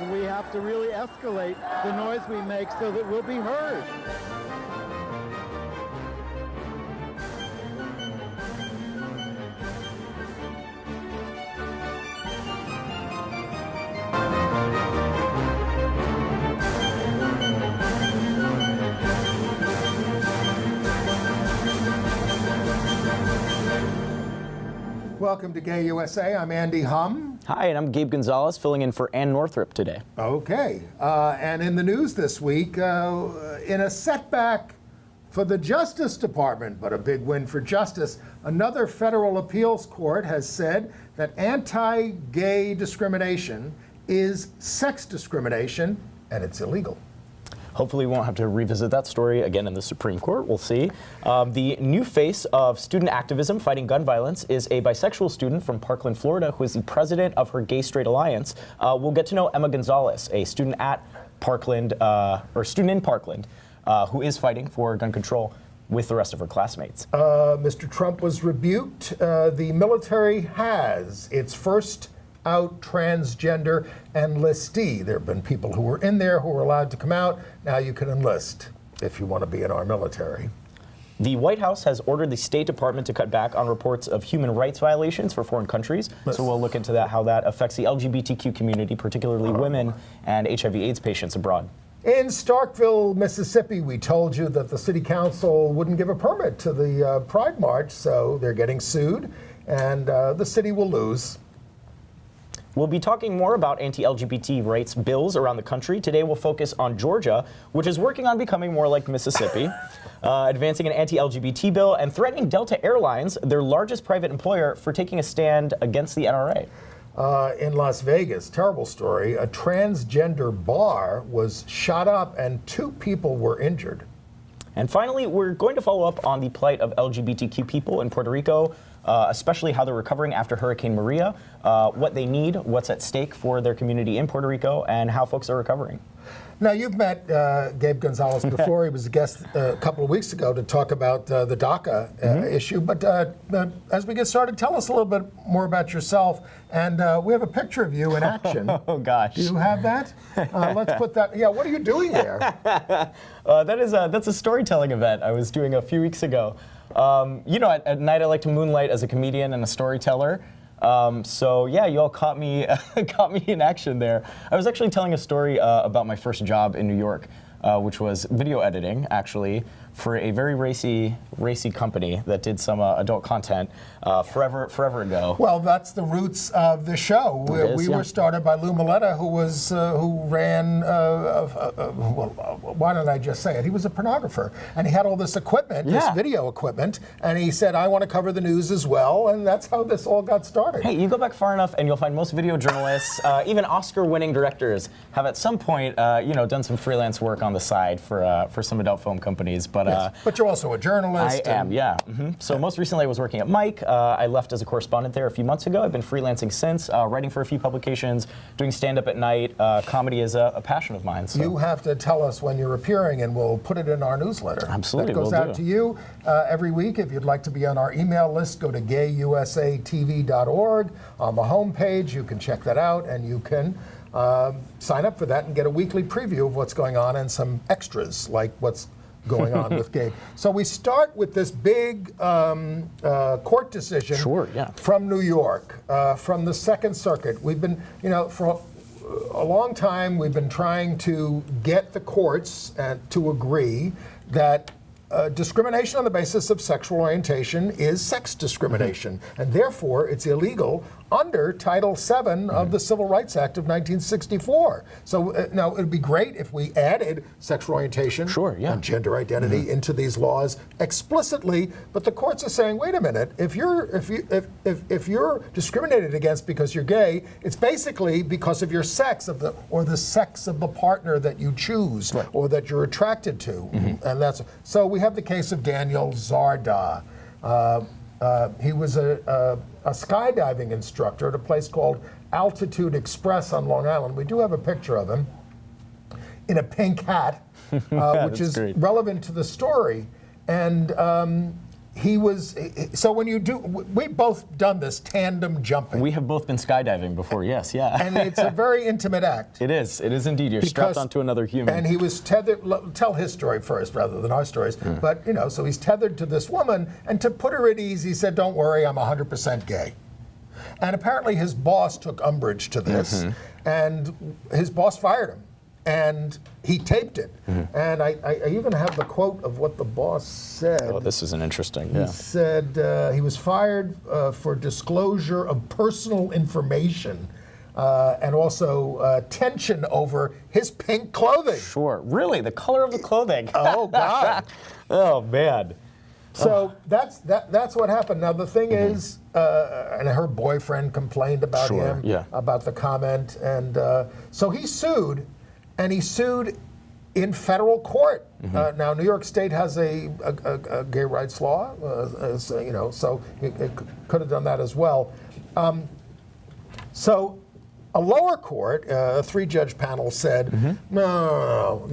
and we have to really escalate the noise we make so that we'll be heard. Welcome to Gay USA. I'm Andy Hum. Hi, and I'm Gabe González, filling in for Ann Northrup today. Okay, and in the news this week, in a setback for the Justice Department, but a big win for justice, another federal appeals court has said that anti-gay discrimination is sex discrimination, and it's illegal. Hopefully we won't have to revisit that story again in the Supreme Court. We'll see. The new face of student activism fighting gun violence is a bisexual student from Parkland, Florida, who is the president of her Gay Straight Alliance. We'll get to know Emma González, a student at Parkland, or student in Parkland, who is fighting for gun control with the rest of her classmates. Mr. Trump was rebuked. The military has its first out transgender enlistee. There have been people who were in there who were allowed to come out. Now you can enlist if you want to be in our military. The White House has ordered the State Department to cut back on reports of human rights violations for foreign countries. So we'll look into that, how that affects the LGBTQ community, particularly women and HIV/AIDS patients abroad. In Starkville, Mississippi, we told you that the city council wouldn't give a permit to the Pride March, so they're getting sued, and the city will lose. We'll be talking more about anti-LGBT rights bills around the country. Today we'll focus on Georgia, which is working on becoming more like Mississippi, advancing an anti-LGBT bill and threatening Delta Airlines, their largest private employer, for taking a stand against the NRA. In Las Vegas, terrible story, a transgender bar was shot up and 2 people were injured. And finally, we're going to follow up on the plight of LGBTQ people in Puerto Rico, especially how they're recovering after Hurricane Maria, what they need, what's at stake for their community in Puerto Rico, and how folks are recovering. Now, you've met Gabe González before. He was a guest a couple of weeks ago to talk about the DACA issue. But as we get started, tell us a little bit more about yourself. And we have a picture of you in action. Oh, gosh. Do you have that? Let's put that. Yeah, what are you doing there? That's a storytelling event I was doing a few weeks ago. You know, at night I like to moonlight as a comedian and a storyteller. So yeah, you all caught me in action there. I was actually telling a story about my first job in New York, which was video editing, actually, for a very racy company that did some adult content forever ago. Well, that's the roots of the show. We were started by Lou Maletta, who ran. Why don't I just say it? He was a pornographer, and he had all this equipment, this video equipment, and he said, "I want to cover the news as well," and that's how this all got started. Hey, you go back far enough, and you'll find most video journalists, even Oscar-winning directors, have at some point, done some freelance work on the side for some adult film companies. But you're also a journalist. I am, yeah. So most recently I was working at Mike. I left as a correspondent there a few months ago. I've been freelancing since, writing for a few publications, doing stand-up at night. Comedy is a passion of mine. So. You have to tell us when you're appearing, and we'll put it in our newsletter. Absolutely, that goes out to you every week. If you'd like to be on our email list, go to gayusatv.org. On the homepage, you can check that out, and you can sign up for that and get a weekly preview of what's going on and some extras, like what's going on with Gabe. So we start with this big court decision from New York, from the Second Circuit. We've been, for a long time, we've been trying to get the courts to agree that discrimination on the basis of sexual orientation is sex discrimination, and therefore it's illegal under Title VII of the Civil Rights Act of 1964. So now it'd be great if we added sexual orientation and gender identity into these laws explicitly. But the courts are saying, wait a minute, if you're discriminated against because you're gay, it's basically because of your sex or the sex of the partner that you choose or that you're attracted to, and that's so. We have the case of Daniel Zarda. He was a skydiving instructor at a place called Altitude Express on Long Island. We do have a picture of him in a pink hat, which is relevant to the story. And he was, so when you do, we've both done this tandem jumping. We have both been skydiving before, yes, yeah. And it's a very intimate act. It is indeed. You're strapped onto another human. And he was tethered, tell his story first rather than our stories, but so he's tethered to this woman, and to put her at ease, he said, don't worry, I'm 100% gay. And apparently his boss took umbrage to this, and his boss fired him. And he taped it. And I even have the quote of what the boss said. Oh, this is an interesting, He said he was fired for disclosure of personal information and also tension over his pink clothing. Sure. Really? The color of the clothing? Oh, God. Oh, man. So that's what happened. Now, the thing is, and her boyfriend complained about him, about the comment. And so he sued. And he sued in federal court. Now, New York State has a gay rights law, so he could have done that as well. So a lower court, a 3-judge panel said, no,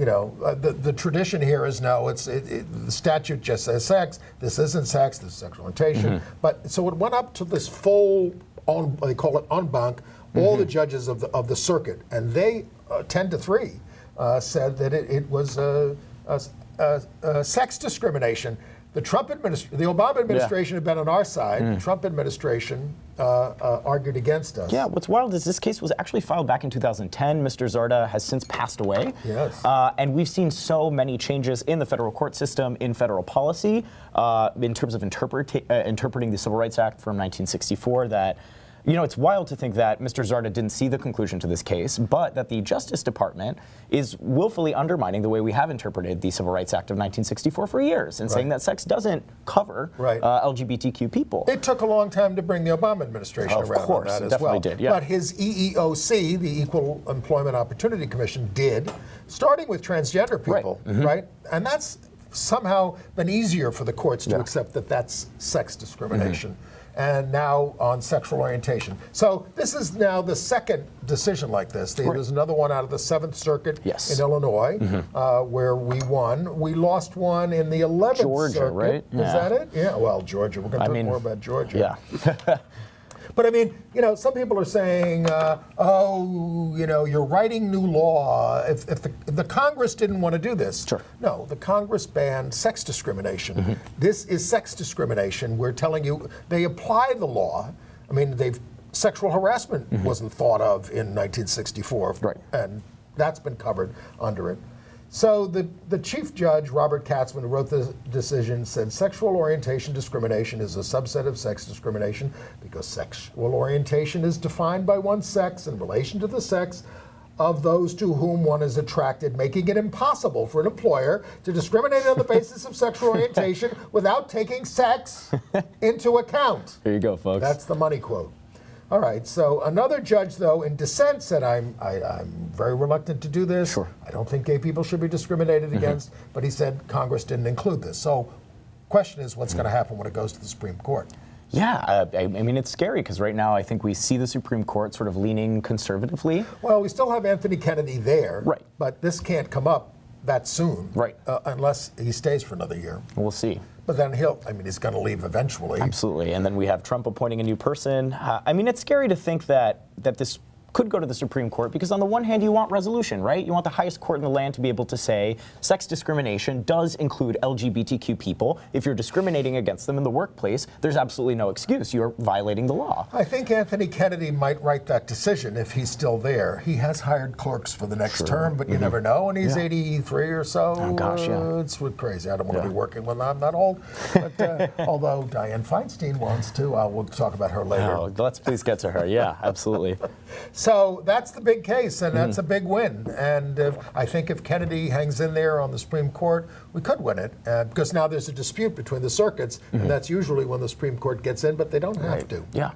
the tradition here is no, the statute just says sex. This isn't sex, this is sexual orientation. But so it went up to this full, they call it en banc, all the judges of the circuit, and they 10-3 said that it was sex discrimination. The Obama administration had been on our side. The Trump administration argued against us. Yeah, what's wild is this case was actually filed back in 2010. Mr. Zarda has since passed away. Yes. And we've seen so many changes in the federal court system, in federal policy, in terms of interpreting the Civil Rights Act from 1964 that it's wild to think that Mr. Zarda didn't see the conclusion to this case, but that the Justice Department is willfully undermining the way we have interpreted the Civil Rights Act of 1964 for years and saying that sex doesn't cover LGBTQ people. It took a long time to bring the Obama administration around on that as well. Did, yeah. But his EEOC, the Equal Employment Opportunity Commission, did, starting with transgender people, right? And that's somehow been easier for the courts to accept that that's sex discrimination. And now on sexual orientation. So this is now the second decision like this. There's another one out of the 7th Circuit in Illinois where we won. We lost one in the 11th Georgia, Circuit. Right? Is that it? Yeah, well, Georgia. We're going to talk more about Georgia. Yeah. But I mean, some people are saying, you're writing new law. If the Congress didn't want to do this, no, the Congress banned sex discrimination. This is sex discrimination. We're telling you, they apply the law. I mean, sexual harassment wasn't thought of in 1964, and that's been covered under it. So the chief judge, Robert Katzman, who wrote the decision, said sexual orientation discrimination is a subset of sex discrimination because sexual orientation is defined by one's sex in relation to the sex of those to whom one is attracted, making it impossible for an employer to discriminate on the basis of sexual orientation without taking sex into account. There you go, folks. That's the money quote. All right, so another judge, though, in dissent said, I'm very reluctant to do this. I don't think gay people should be discriminated against, but he said Congress didn't include this. So question is, what's going to happen when it goes to the Supreme Court? Yeah, I mean, it's scary because right now I think we see the Supreme Court sort of leaning conservatively. Well, we still have Anthony Kennedy there, but this can't come up that soon, unless he stays for another year. We'll see. But then he's going to leave eventually. Absolutely. And then we have Trump appointing a new person. I mean, it's scary to think that this could go to the Supreme Court because on the one hand, you want resolution, right? You want the highest court in the land to be able to say sex discrimination does include LGBTQ people. If you're discriminating against them in the workplace, there's absolutely no excuse. You're violating the law. I think Anthony Kennedy might write that decision if he's still there. He has hired clerks for the next term, but you never know. And he's 83 or so. Oh, gosh, It's crazy. I don't want to be working when I'm that old. But, although Dianne Feinstein wants to. We'll talk about her later. Oh, let's please get to her. Yeah, absolutely. So that's the big case, and that's a big win. And I think if Kennedy hangs in there on the Supreme Court, we could win it, because now there's a dispute between the circuits, and that's usually when the Supreme Court gets in, but they don't have to. Yeah.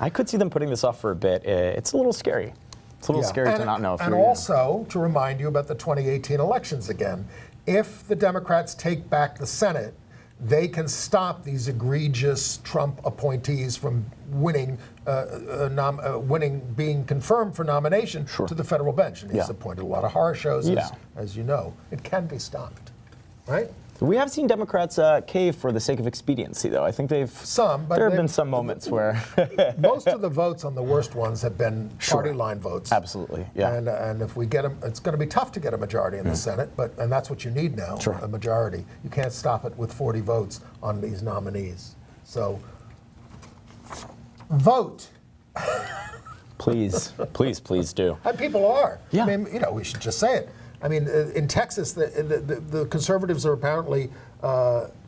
I could see them putting this off for a bit. It's a little scary. It's a little scary to not know. And also, to remind you about the 2018 elections again, if the Democrats take back the Senate, they can stop these egregious Trump appointees from winning, being confirmed for nomination to the federal bench. And he's appointed a lot of horror shows, as you know. It can be stopped, right? We have seen Democrats cave for the sake of expediency, though. I think there have been some moments where most of the votes on the worst ones have been party line votes. Absolutely, yeah. And if we get them, it's going to be tough to get a majority in the Senate, and that's what you need now, a majority. You can't stop it with 40 votes on these nominees. So, vote. Please, please, please do. And people are. Yeah. I mean, we should just say it. I mean, in Texas, the conservatives are apparently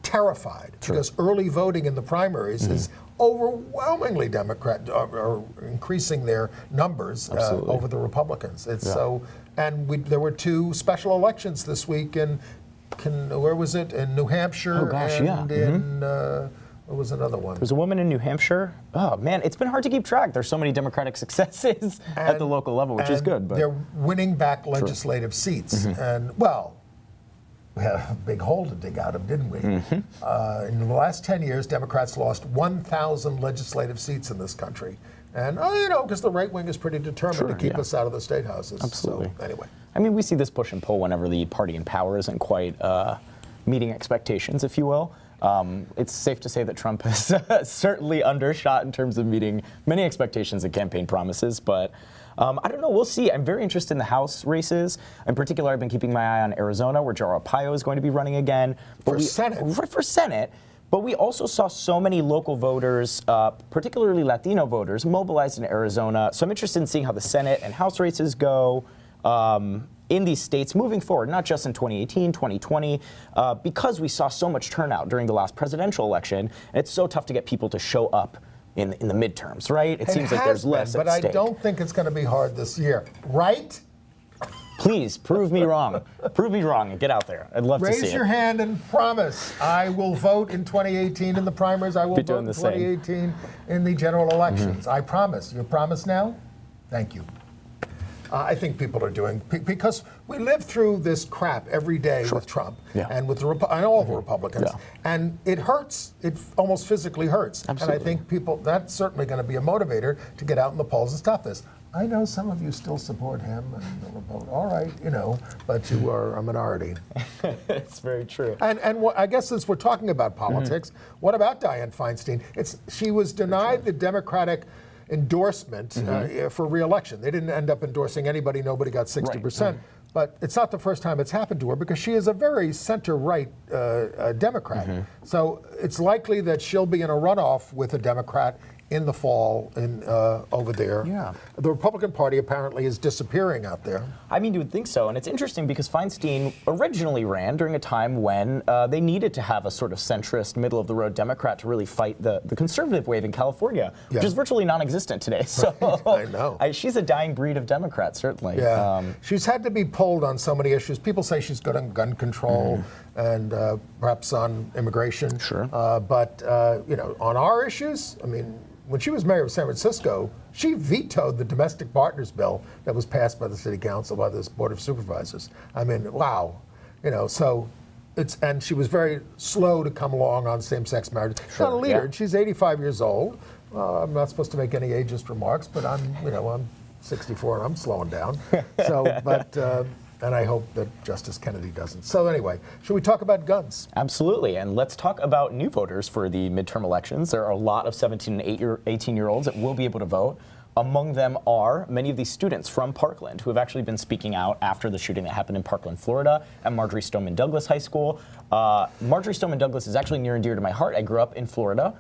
terrified because early voting in the primaries is overwhelmingly Democrat, or increasing their numbers over the Republicans. It's and there were 2 special elections this week in, where was it? In New Hampshire and in. What was another one? There's a woman in New Hampshire. Oh, man, it's been hard to keep track. There's so many Democratic successes at the local level, which is good. But they're winning back legislative seats. And, well, we had a big hole to dig out of, didn't we? In the last 10 years, Democrats lost 1,000 legislative seats in this country. And, because the right wing is pretty determined to keep us out of the state houses. Absolutely. So, anyway. I mean, we see this push and pull whenever the party in power isn't quite meeting expectations, if you will. It's safe to say that Trump has certainly undershot in terms of meeting many expectations and campaign promises, but I don't know, we'll see. I'm very interested in the House races. In particular, I've been keeping my eye on Arizona, where Joe Arpaio is going to be running again. For Senate. For Senate. But we also saw so many local voters, particularly Latino voters, mobilized in Arizona. So I'm interested in seeing how the Senate and House races go. In these states moving forward, not just in 2018, 2020, because we saw so much turnout during the last presidential election, and it's so tough to get people to show up in the midterms, right? It seems like there's less at stake. But I don't think it's going to be hard this year, right? Please, prove me wrong. Prove me wrong and get out there. I'd love to see it. Raise your hand and promise I will vote in 2018 in the primaries. I will vote in 2018 in the general elections. I promise. You promise now? Thank you. I think people are doing, because we live through this crap every day with Trump and with and all the Republicans, and it hurts. It almost physically hurts. Absolutely. And I think that's certainly going to be a motivator to get out in the polls and stop this. I know some of you still support him and will vote. All right, but you are a minority. It's very true. And I guess since we're talking about politics, what about Dianne Feinstein? She was denied the Democratic endorsement for re-election. They didn't end up endorsing anybody. Nobody got 60%. But it's not the first time it's happened to her, because she is a very center-right Democrat. So it's likely that she'll be in a runoff with a Democrat in the fall over there. Yeah. The Republican Party apparently is disappearing out there. I mean, you would think so. And it's interesting because Feinstein originally ran during a time when they needed to have a sort of centrist, middle-of-the-road Democrat to really fight the conservative wave in California, which is virtually non-existent today. So I know. She's a dying breed of Democrat, certainly. Yeah. She's had to be pulled on so many issues. People say she's good on gun control and perhaps on immigration. Sure. But on our issues, I mean, when she was mayor of San Francisco, she vetoed the domestic partners bill that was passed by the city council, by this board of supervisors. I mean, wow. So and she was very slow to come along on same-sex marriage. She's not a leader, and she's 85 years old. I'm not supposed to make any ageist remarks, but I'm 64 and I'm slowing down. So, and I hope that Justice Kennedy doesn't. So anyway, should we talk about guns? Absolutely, and let's talk about new voters for the midterm elections. There are a lot of 17 and 18-year-olds that will be able to vote. Among them are many of these students from Parkland who have actually been speaking out after the shooting that happened in Parkland, Florida, at Marjory Stoneman Douglas High School. Marjory Stoneman Douglas is actually near and dear to my heart. I grew up in Florida.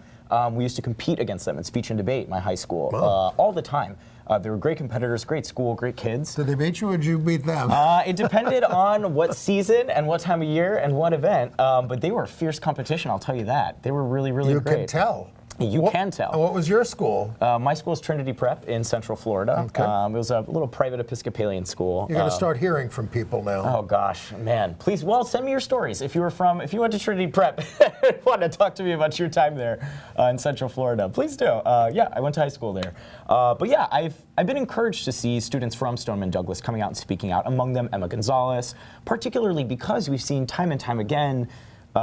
We used to compete against them in speech and debate, my high school, all the time. They were great competitors, great school, great kids. Did they beat you or did you beat them? It depended on what season and what time of year and what event, but they were a fierce competition, I'll tell you that. They were really, really great. You can tell. You can tell. And what was your school? My school is Trinity Prep in Central Florida. Okay. It was a little private Episcopalian school. You're going to start hearing from people now. Oh gosh, man! Please, send me your stories. If you went to Trinity Prep, want to talk to me about your time there in Central Florida, please do. Yeah, I went to high school there. But yeah, I've been encouraged to see students from Stoneman Douglas coming out and speaking out. Among them, Emma González, particularly because we've seen time and time again.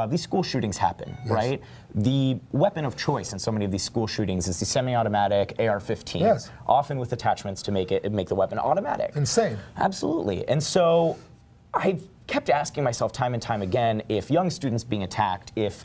These school shootings happen, right? The weapon of choice in so many of these school shootings is the semi-automatic AR-15, often with attachments to make the weapon automatic. Insane. Absolutely. And so I've kept asking myself time and time again, if young students being attacked, if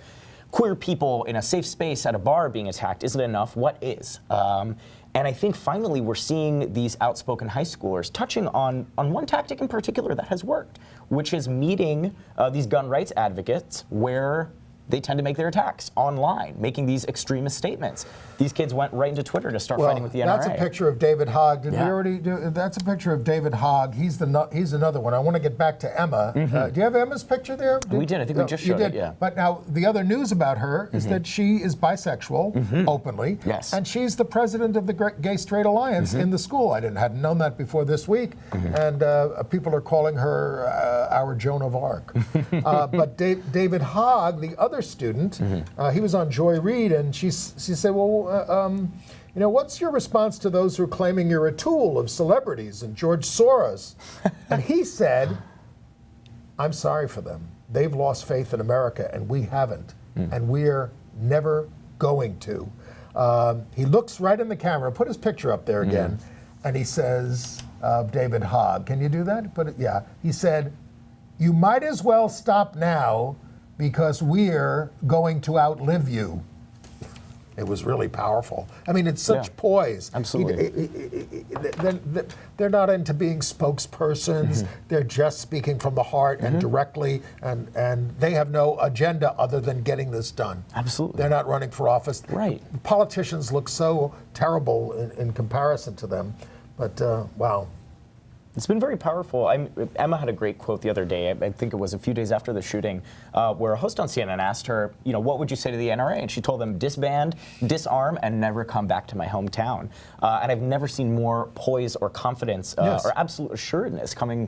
queer people in a safe space at a bar being attacked isn't enough, what is? And I think finally we're seeing these outspoken high schoolers touching on one tactic in particular that has worked, which is meeting these gun rights advocates where they tend to make their attacks online, making these extremist statements. These kids went right into Twitter to start fighting with the NRA. That's a picture of David Hogg. Did we already do? That's a picture of David Hogg. He's another one. I want to get back to Emma. Do you have Emma's picture there? We did. I think we just showed it. Yeah. But now the other news about her is that she is bisexual openly. Yes. And she's the president of the Gay Straight Alliance in the school. I hadn't known that before this week. And people are calling her our Joan of Arc. But David Hogg, the other student, he was on Joy Reid, and she said, well, what's your response to those who are claiming you're a tool of celebrities and George Soros? And he said, I'm sorry for them. They've lost faith in America, and we haven't. And we're never going to. He looks right in the camera, put his picture up there again, and he says, David Hogg, can you do that? Yeah. He said, you might as well stop now because we're going to outlive you. It was really powerful. I mean, it's such poise. Absolutely. They're not into being spokespersons. They're just speaking from the heart and directly, and they have no agenda other than getting this done. Absolutely. They're not running for office. Right. Politicians look so terrible in comparison to them, but wow. It's been very powerful. Emma had a great quote the other day, I think it was a few days after the shooting, where a host on CNN asked her, what would you say to the NRA? And she told them, disband, disarm, and never come back to my hometown. And I've never seen more poise or confidence or absolute assuredness coming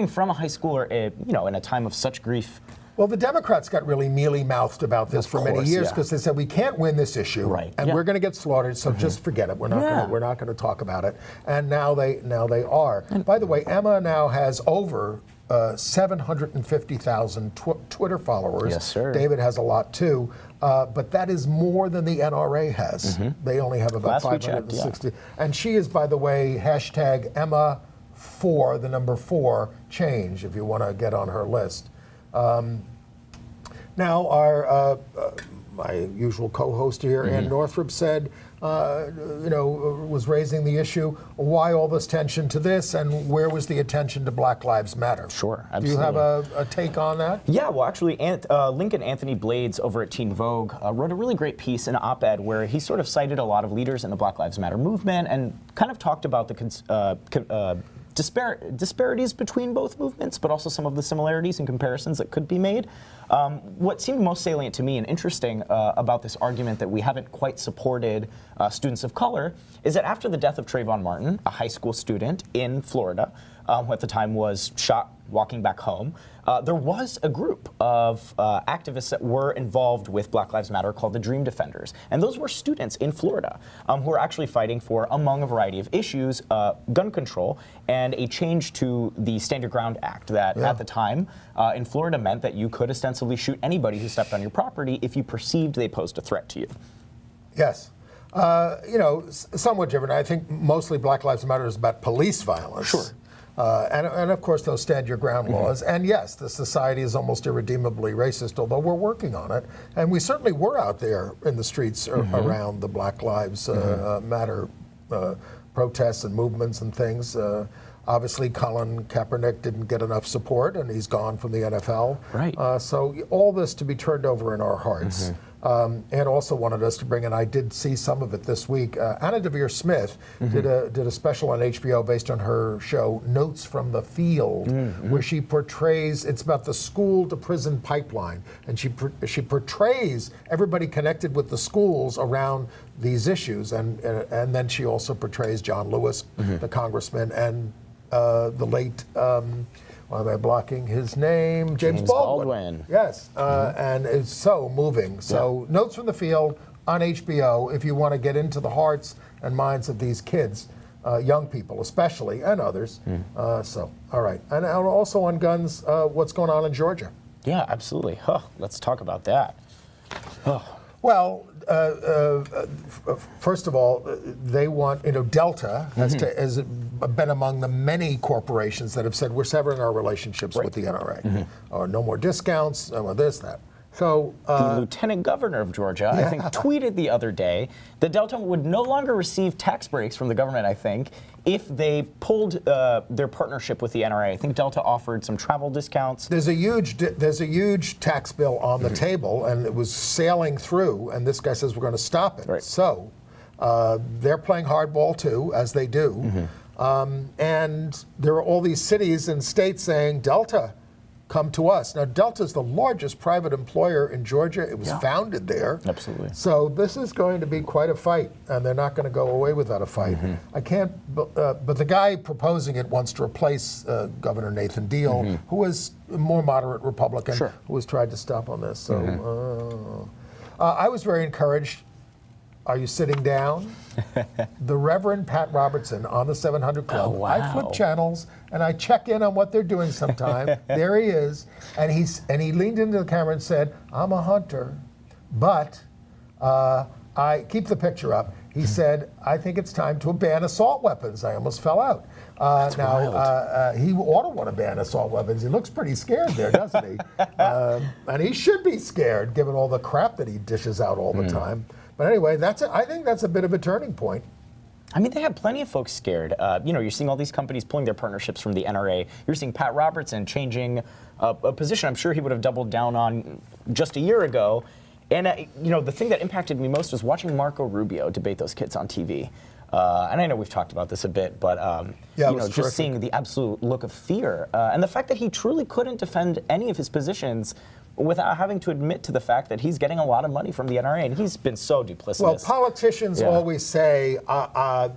from a high schooler, in a time of such grief. Well, the Democrats got really mealy-mouthed about this for many years because they said we can't win this issue, and we're going to get slaughtered. So just forget it. We're not going to talk about it. And now they are. And by the way, Emma now has over 750,000 Twitter followers. Yes, sir. David has a lot too, but that is more than the NRA has. They only have about 560. And she is, by the way, hashtag Emma4, the number 4 change. If you want to get on her list. Now, our my usual co-host here, Ann Northrup, said, was raising the issue, why all this tension to this, and where was the attention to Black Lives Matter? Sure, absolutely. Do you have a take on that? Yeah, well, actually, Lincoln Anthony Blades over at Teen Vogue wrote a really great piece, an op-ed, where he sort of cited a lot of leaders in the Black Lives Matter movement and kind of talked about the disparities between both movements, but also some of the similarities and comparisons that could be made. What seemed most salient to me and interesting about this argument that we haven't quite supported students of color is that after the death of Trayvon Martin, a high school student in Florida, who at the time was shot walking back home, there was a group of activists that were involved with Black Lives Matter called the Dream Defenders. And those were students in Florida who were actually fighting for, among a variety of issues, gun control and a change to the Stand Your Ground Act that at the time in Florida meant that you could ostensibly shoot anybody who stepped on your property if you perceived they posed a threat to you. Yes. Somewhat different. I think mostly Black Lives Matter is about police violence. Sure. And of course, those stand your ground laws. And yes, the society is almost irredeemably racist, although we're working on it. And we certainly were out there in the streets around the Black Lives Matter protests and movements and things. Obviously, Colin Kaepernick didn't get enough support, and he's gone from the NFL. Right. So all this to be turned over in our hearts. And also wanted us to bring, and I did see some of it this week, Anna Deavere Smith did a special on HBO based on her show Notes from the Field, where she portrays, it's about the school to prison pipeline, and she portrays everybody connected with the schools around these issues, and then she also portrays John Lewis, the congressman, and the late, why am I blocking his name? James Baldwin. Yes, and it's so moving. So Notes from the Field on HBO, if you want to get into the hearts and minds of these kids, young people especially, and others. So, all right. And also on guns, what's going on in Georgia? Yeah, absolutely. Let's talk about that. Well, first of all, they want, Delta has been among the many corporations that have said we're severing our relationships with the NRA, or no more discounts, or this, that. So the lieutenant governor of Georgia, I think, tweeted the other day that Delta would no longer receive tax breaks from the government, I think, if they pulled their partnership with the NRA. I think Delta offered some travel discounts. There's a huge tax bill on the table, and it was sailing through, and this guy says we're going to stop it. Right. So they're playing hardball too, as they do. And there are all these cities and states saying, Delta, come to us. Now, Delta's the largest private employer in Georgia. It was founded there. Absolutely. So this is going to be quite a fight, and they're not going to go away without a fight. I can't, but the guy proposing it wants to replace Governor Nathan Deal, who is a more moderate Republican, who has tried to stop on this. So I was very encouraged. Are you sitting down? The Reverend Pat Robertson on the 700 Club. Oh, wow. I flip channels and I check in on what they're doing sometime. There he is, and he leaned into the camera and said, "I'm a hunter, but I keep the picture up." He said, "I think it's time to ban assault weapons." I almost fell out. He ought to want to ban assault weapons. He looks pretty scared there, doesn't he? And he should be scared, given all the crap that he dishes out all the time. But anyway, I think that's a bit of a turning point. I mean, they have plenty of folks scared. You're seeing all these companies pulling their partnerships from the NRA. You're seeing Pat Robertson changing a position I'm sure he would have doubled down on just a year ago. And, the thing that impacted me most was watching Marco Rubio debate those kids on TV. And I know we've talked about this a bit, but just seeing the absolute look of fear and the fact that he truly couldn't defend any of his positions without having to admit to the fact that he's getting a lot of money from the NRA, and he's been so duplicitous. Well, politicians always say,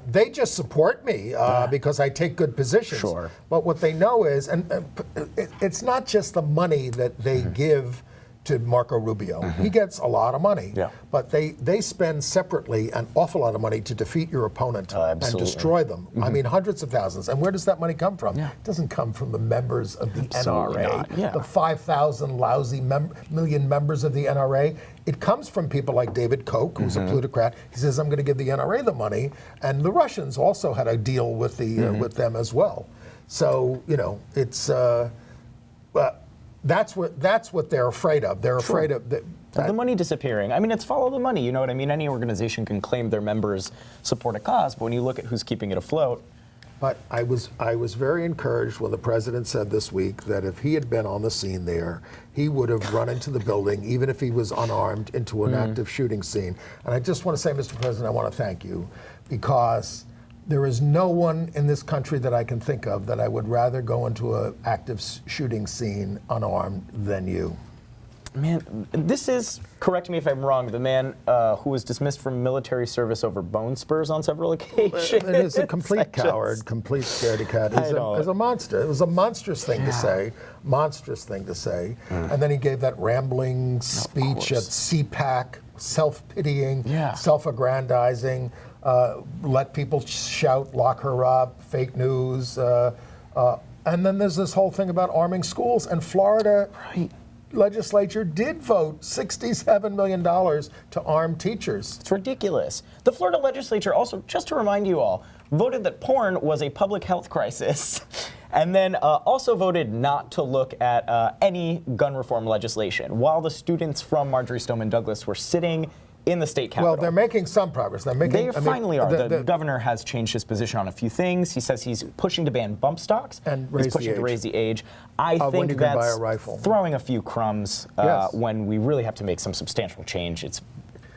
they just support me because I take good positions. Sure. But what they know is, and it's not just the money that they give to Marco Rubio. He gets a lot of money, but they spend separately an awful lot of money to defeat your opponent and destroy them. I mean, hundreds of thousands. And where does that money come from? It doesn't come from the members of the NRA, the 5,000 lousy million members of the NRA. It comes from people like David Koch, who's a plutocrat. He says, I'm going to give the NRA the money. And the Russians also had a deal with with them as well. So, it's... That's what they're afraid of. They're afraid of the money disappearing. I mean, it's follow the money. You know what I mean? Any organization can claim their members support a cause, but when you look at who's keeping it afloat. But I was very encouraged when the president said this week that if he had been on the scene there, he would have run into the building, even if he was unarmed, into an active shooting scene. And I just want to say, Mr. President, I want to thank you, because there is no one in this country that I can think of that I would rather go into an active shooting scene unarmed than you. Man, this is, correct me if I'm wrong, the man who was dismissed from military service over bone spurs on several occasions. It is a complete coward, complete scaredy cat. He's a monster. It was a monstrous thing to say, And then he gave that rambling speech at CPAC, self-pitying, self-aggrandizing, let people shout, lock her up, fake news. And then there's this whole thing about arming schools. And Florida legislature did vote $67 million to arm teachers. It's ridiculous. The Florida legislature also, just to remind you all, voted that porn was a public health crisis. And then also voted not to look at any gun reform legislation while the students from Marjorie Stoneman Douglas were sitting in the state capitol. Well, they're making some progress. They finally are. The governor has changed his position on a few things. He says he's pushing to ban bump stocks. And he's pushing to raise the age. I think that's throwing a few crumbs when we really have to make some substantial change. It's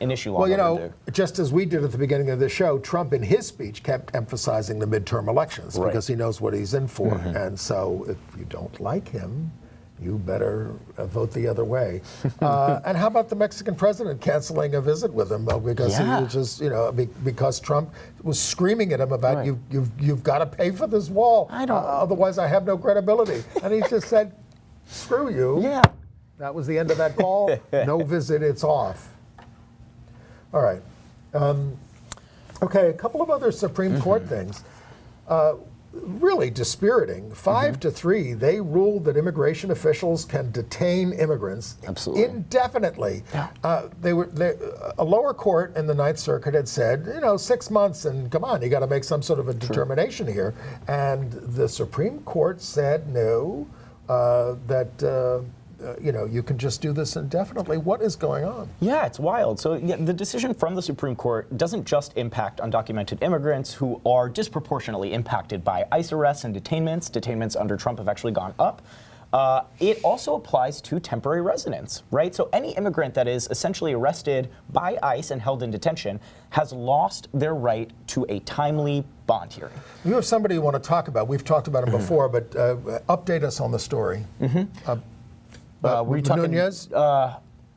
an issue long overdue. Just as we did at the beginning of the show, Trump in his speech kept emphasizing the midterm elections because he knows what he's in for. And so if you don't like him, you better vote the other way. And how about the Mexican president canceling a visit with him because he was just, because Trump was screaming at him about you've got to pay for this wall, otherwise I have no credibility. And he just said, screw you. That was the end of that call. No visit, it's off. All right. Okay, a couple of other Supreme Court things. really dispiriting. 5-3, they ruled that immigration officials can detain immigrants Absolutely. indefinitely. Yeah. A lower court in the Ninth Circuit had said, 6 months, and come on, you got to make some sort of a determination here. And the Supreme Court said no, you can just do this indefinitely. What is going on? Yeah, it's wild. So the decision from the Supreme Court doesn't just impact undocumented immigrants who are disproportionately impacted by ICE arrests and detainments. Detainments under Trump have actually gone up. It also applies to temporary residents, right? So any immigrant that is essentially arrested by ICE and held in detention has lost their right to a timely bond hearing. You have somebody you want to talk about. We've talked about him before, but update us on the story. Were you talking Nunez,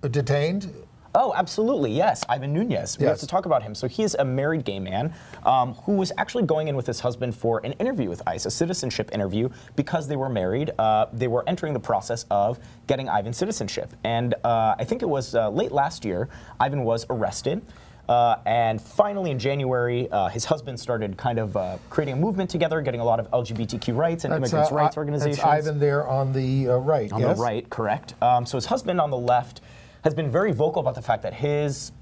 detained? Oh, absolutely, yes. Ivan Nunez. We have Yes. to talk about him. So he's a married gay man who was actually going in with his husband for an interview with ICE, a citizenship interview, because they were married. They were entering the process of getting Ivan citizenship. And I think it was late last year, Ivan was arrested. And finally, in January, his husband started kind of creating a movement together, getting a lot of LGBTQ rights and immigrants' rights organizations. That's Ivan there on the right, On yes? the right, correct. So his husband on the left has been very vocal about the fact that his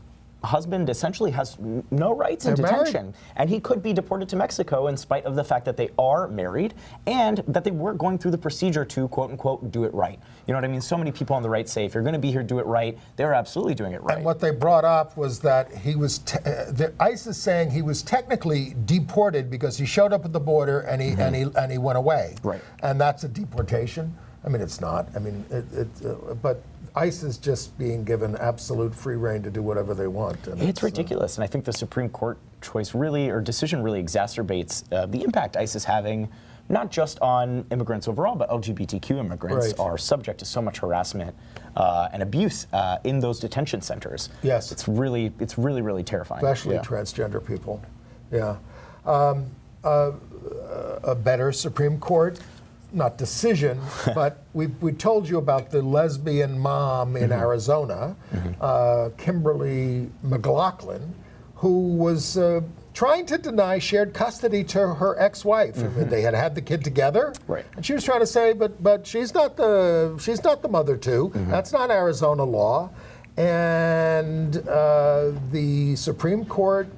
husband essentially has no rights in They're detention. married. And he could be deported to Mexico in spite of the fact that they are married and that they weren't going through the procedure to, quote unquote, do it right. You know what I mean? So many people on the right say, if you're going to be here, do it right. They're absolutely doing it right. And what they brought up was that he was, the ICE is saying he was technically deported because he showed up at the border and he went away. Right. And that's a deportation. I mean, it's not. I mean, but ICE is just being given absolute free rein to do whatever they want. And it's ridiculous, and I think the Supreme Court decision really exacerbates the impact ICE is having, not just on immigrants overall, but LGBTQ immigrants Right. are subject to so much harassment and abuse in those detention centers. Yes. It's really, really terrifying. especially Yeah. transgender people. Yeah. A better Supreme Court, not decision, but we told you about the lesbian mom in Arizona, Kimberly McLaughlin, who was trying to deny shared custody to her ex-wife. I mean, they had the kid together, Right. and she was trying to say, but she's not the mother too. That's not Arizona law, and the Supreme Court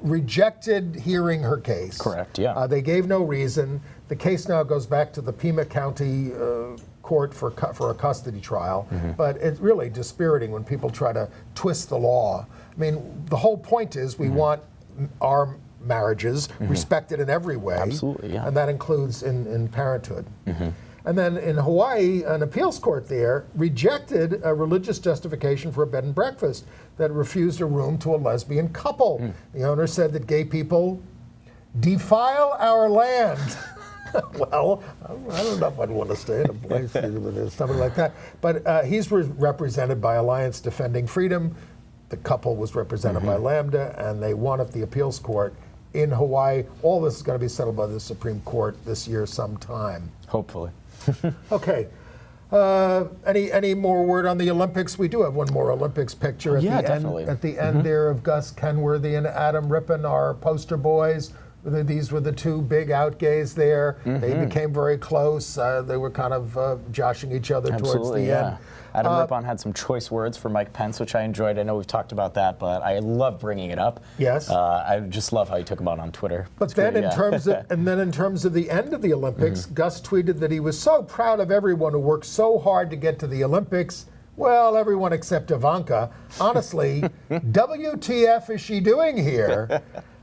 rejected hearing her case. Correct, yeah. They gave no reason. The case now goes back to the Pima County court for a custody trial. But it's really dispiriting when people try to twist the law. I mean, the whole point is we want our marriages respected in every way. Absolutely, yeah. And that includes in parenthood. And then in Hawaii, an appeals court there rejected a religious justification for a bed and breakfast that refused a room to a lesbian couple. The owner said that gay people defile our land. Well, I don't know if I'd want to stay in a place with something like that. But he's represented by Alliance Defending Freedom. The couple was represented by Lambda, and they won at the appeals court in Hawaii. All this is going to be settled by the Supreme Court this year sometime. Hopefully. Okay. Any more word on the Olympics? We do have one more Olympics picture at Yeah, the definitely. end. At the end there of Gus Kenworthy and Adam Rippon, our poster boys. These were the two big out gays there. They became very close. They were kind of joshing each other towards Absolutely, the yeah. end. Adam Rippon had some choice words for Mike Pence, which I enjoyed. I know we've talked about that, but I love bringing it up. Yes. I just love how he took him out on Twitter. But It's then great, yeah. in terms of the end of the Olympics, Gus tweeted that he was so proud of everyone who worked so hard to get to the Olympics. Well, everyone except Ivanka. Honestly, WTF is she doing here?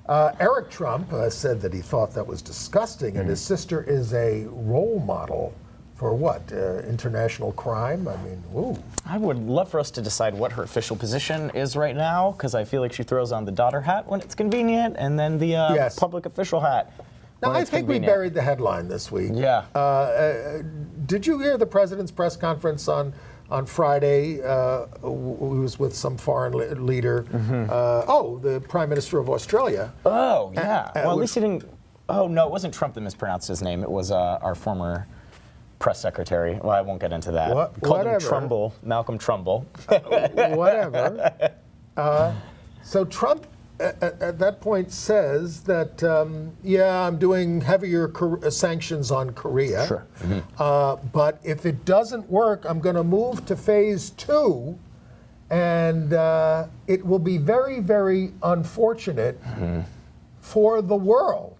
Eric Trump said that he thought that was disgusting, and his sister is a role model for what? International crime? I mean, ooh. I would love for us to decide what her official position is right now, because I feel like she throws on the daughter hat when it's convenient, and then the Yes. public official hat. Now, when I it's think we convenient. buried the headline this week. Yeah. Did you hear the president's press conference on Friday? He was with some foreign leader. The Prime Minister of Australia. Oh, yeah. Well, at which- least he didn't. Oh, no, it wasn't Trump that mispronounced his name. It was our former press secretary. Well, I won't get into that. Called him Whatever. Trumbull, Malcolm Trumbull. Whatever. So Trump at that point says that, yeah, I'm doing heavier sanctions on Korea. Sure. But if it doesn't work, I'm going to move to phase 2, and it will be very, very unfortunate for the world.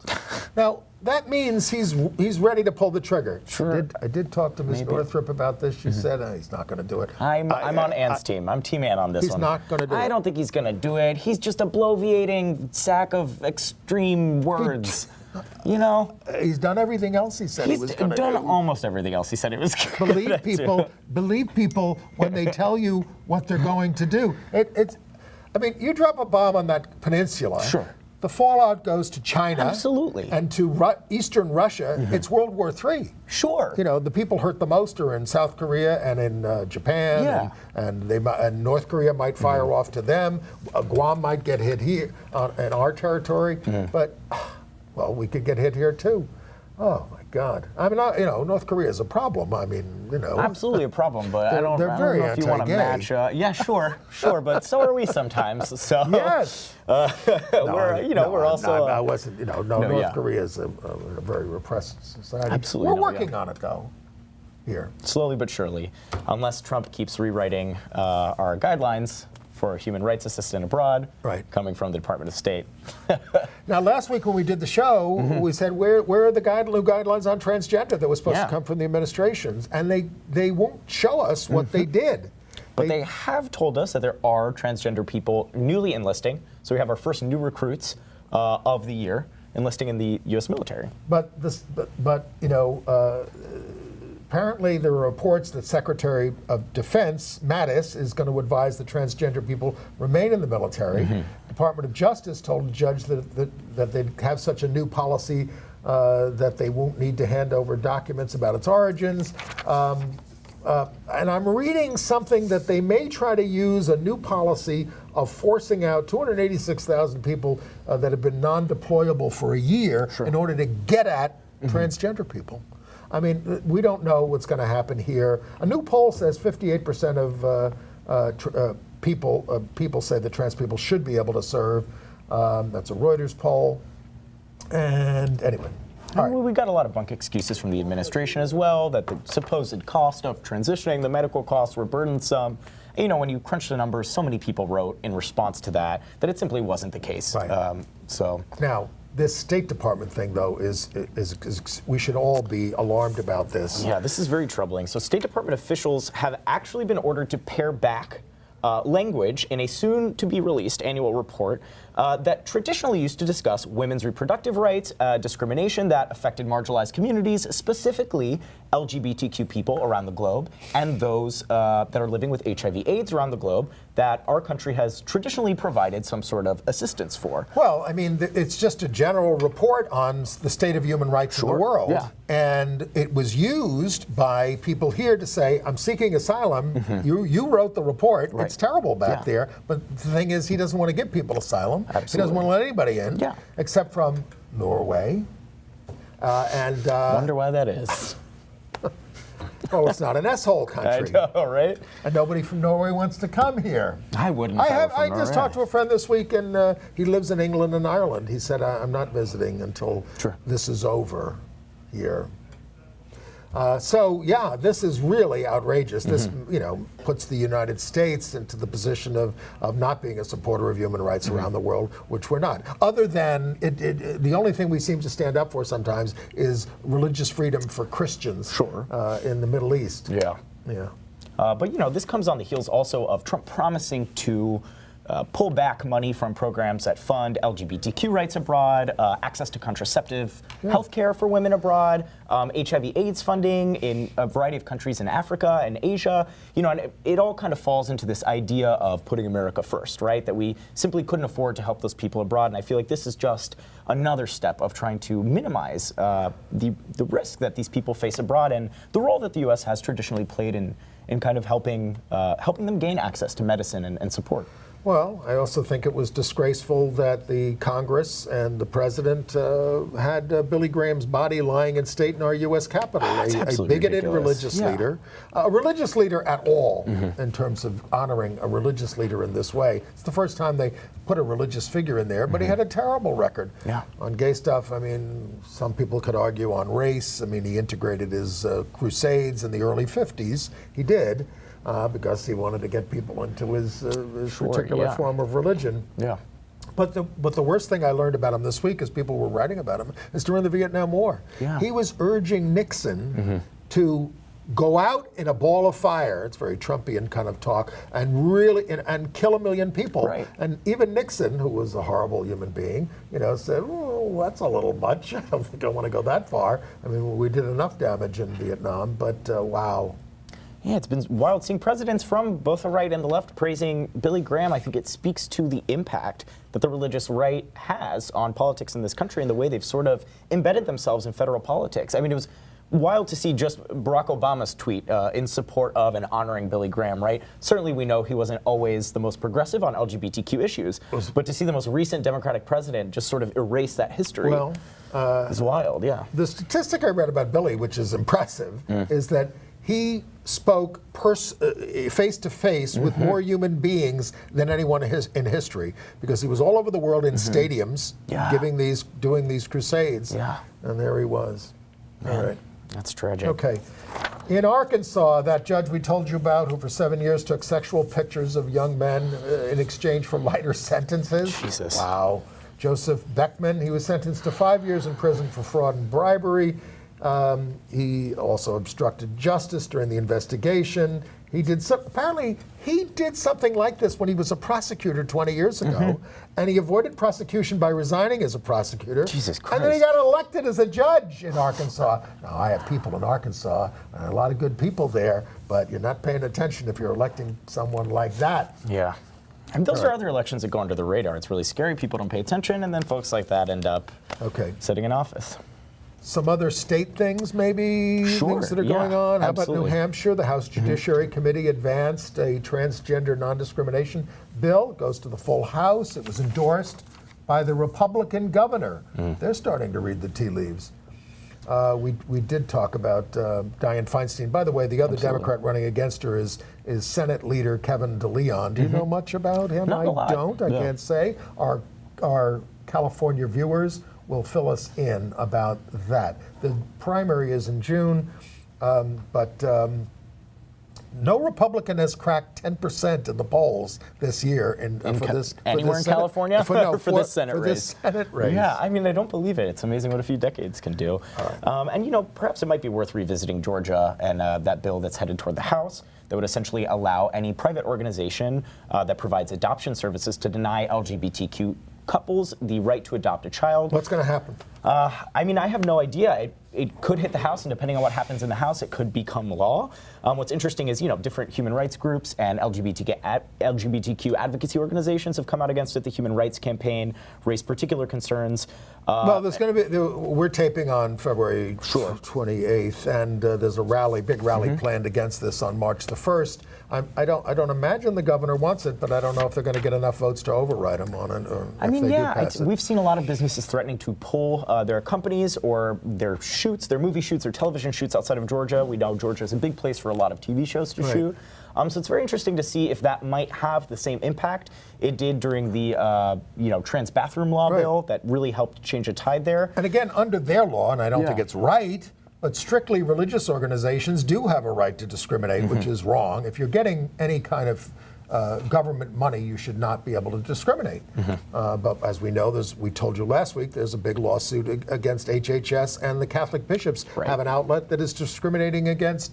Now, that means he's ready to pull the trigger. Sure. I did talk to Ms. Northrup about this. She said he's not going to do it. I'm on Ann's team. I'm Team Ann on this He's one. not going to do it. I don't think he's going to do it. He's just a bloviating sack of extreme words. You know? He's done everything else he said he was going to do. He's done almost everything else he said he was going to do. Believe people when they tell you what they're going to do. I mean, you drop a bomb on that peninsula. Sure. The fallout goes to China. Absolutely. And to Eastern Russia. It's World War III. Sure. You know, the people hurt the most are in South Korea and in Japan. Yeah. And North Korea might fire off to them. Guam might get hit here in our territory. But, well, we could get hit here too. Oh, my God. I mean, you know, North Korea is a problem. I mean, you know. Absolutely a problem, but I don't know if you want to match. Yeah, sure, but so are we sometimes. So yes. we're also. I wasn't. You know, North Korea is a very repressed society. Absolutely. We're working on it, though. Here. Slowly but surely, unless Trump keeps rewriting our guidelines for human rights assistant abroad, coming from the Department of State. Now, last week when we did the show, we said, where are the new guidelines on transgender that was supposed to come from the administrations? And they won't show us what they did. But they have told us that there are transgender people newly enlisting. So we have our first new recruits of the year enlisting in the U.S. military. But you know, apparently there are reports that Secretary of Defense Mattis is going to advise that transgender people remain in the military. Department of Justice told a judge that they'd have such a new policy that they won't need to hand over documents about its origins. And I'm reading something that they may try to use a new policy of forcing out 286,000 people that have been non-deployable for a year in order to get at transgender people. I mean, we don't know what's going to happen here. A new poll says 58% of people say that trans people should be able to serve. That's a Reuters poll. And anyway. We got a lot of bunk excuses from the administration as well, that the supposed cost of transitioning, the medical costs were burdensome. You know, when you crunch the numbers, so many people wrote in response to that it simply wasn't the case. So now, this State Department thing, though, is we should all be alarmed about this. Yeah, this is very troubling. So State Department officials have actually been ordered to pare back language in a soon-to-be-released annual report that traditionally used to discuss women's reproductive rights, discrimination that affected marginalized communities, specifically LGBTQ people around the globe, and those that are living with HIV/AIDS around the globe that our country has traditionally provided some sort of assistance for. Well, I mean, it's just a general report on the state of human rights in the world. Yeah. And it was used by people here to say, I'm seeking asylum. You wrote the report. It's terrible back there. But the thing is, he doesn't want to give people asylum. Absolutely. He doesn't want to let anybody in, except from Norway. Wonder why that is. Oh, it's not an S-hole country. I know, right? And nobody from Norway wants to come here. I wouldn't. I just talked to a friend this week, and he lives in England and Ireland. He said, I'm not visiting until this is over here. So, yeah, this is really outrageous. This, you know, puts the United States into the position of not being a supporter of human rights around the world, which we're not. Other than, the only thing we seem to stand up for sometimes is religious freedom for Christians in the Middle East. But, you know, this comes on the heels also of Trump promising to pull back money from programs that fund LGBTQ rights abroad, access to contraceptive health care for women abroad, HIV/AIDS funding in a variety of countries in Africa and Asia. You know, and it all kind of falls into this idea of putting America first, right? That we simply couldn't afford to help those people abroad. And I feel like this is just another step of trying to minimize the risk that these people face abroad and the role that the U.S. has traditionally played in kind of helping them gain access to medicine and support. Well, I also think it was disgraceful that the Congress and the president had Billy Graham's body lying in state in our U.S. Capitol. A bigoted religious leader. A religious leader at all, in terms of honoring a religious leader in this way. It's the first time they put a religious figure in there, but he had a terrible record on gay stuff. I mean, some people could argue on race. I mean, he integrated his crusades in the early 50s. He did. Because he wanted to get people into his particular form of religion. Yeah. But the worst thing I learned about him this week, as people were writing about him, is during the Vietnam War. Yeah. He was urging Nixon to go out in a ball of fire. It's very Trumpian kind of talk, and really and kill 1 million people. Right. And even Nixon, who was a horrible human being, said, "Oh, that's a little much. I don't think I want to go that far. I mean, we did enough damage in Vietnam, but wow." Yeah, it's been wild seeing presidents from both the right and the left praising Billy Graham. I think it speaks to the impact that the religious right has on politics in this country and the way they've sort of embedded themselves in federal politics. I mean, it was wild to see just Barack Obama's tweet in support of and honoring Billy Graham, right? Certainly we know he wasn't always the most progressive on LGBTQ issues, but to see the most recent Democratic president just sort of erase that history is wild, yeah. The statistic I read about Billy, which is impressive, is that he spoke face-to-face with more human beings than anyone in history, because he was all over the world in stadiums doing these crusades. Yeah. And there he was. Man, all right. That's tragic. Okay. In Arkansas, that judge we told you about, who for 7 years took sexual pictures of young men in exchange for lighter sentences. Jesus. Wow. Joseph Beckman, he was sentenced to 5 years in prison for fraud and bribery. He also obstructed justice during the investigation. Apparently he did something like this when he was a prosecutor 20 years ago, and he avoided prosecution by resigning as a prosecutor. Jesus Christ. And then he got elected as a judge in Arkansas. Now, I have people in Arkansas, and a lot of good people there, but you're not paying attention if you're electing someone like that. Yeah. And those are other elections that go under the radar. It's really scary. People don't pay attention, and then folks like that end up sitting in office. Some other state things, maybe, things that are going on. How about New Hampshire? The House Judiciary Committee advanced a transgender non-discrimination bill. It goes to the full House. It was endorsed by the Republican governor. They're starting to read the tea leaves. We did talk about Dianne Feinstein. By the way, the other Democrat running against her is Senate leader Kevin DeLeon. Do you know much about him? Not a lot. I can't say. Our California viewers will fill us in about that. The primary is in June, but no Republican has cracked 10% in the polls this year anywhere in California for this Senate race. This Senate race. Yeah, I mean, I don't believe it. It's amazing what a few decades can do. Right. And perhaps it might be worth revisiting Georgia and that bill that's headed toward the House that would essentially allow any private organization that provides adoption services to deny LGBTQ couples the right to adopt a child. What's going to happen? I mean, I have no idea. It could hit the House, and depending on what happens in the House, it could become law. What's interesting is, different human rights groups and LGBTQ advocacy organizations have come out against it. The Human Rights Campaign raised particular concerns. Well, there's going to be. We're taping on February 28th, and there's a big rally planned against this on March the 1st. I don't imagine the governor wants it, but I don't know if they're going to get enough votes to override him on it. Or I mean, we've seen a lot of businesses threatening to pull their companies or their movie shoots or television shoots outside of Georgia. We know Georgia is a big place for a lot of TV shows to shoot. So it's very interesting to see if that might have the same impact it did during the trans bathroom law bill that really helped change a tide there. And again, under their law, and I don't think it's right, but strictly religious organizations do have a right to discriminate, which is wrong. If you're getting any kind of government money, you should not be able to discriminate. But as we know, we told you last week, there's a big lawsuit against HHS, and the Catholic bishops have an outlet that is discriminating against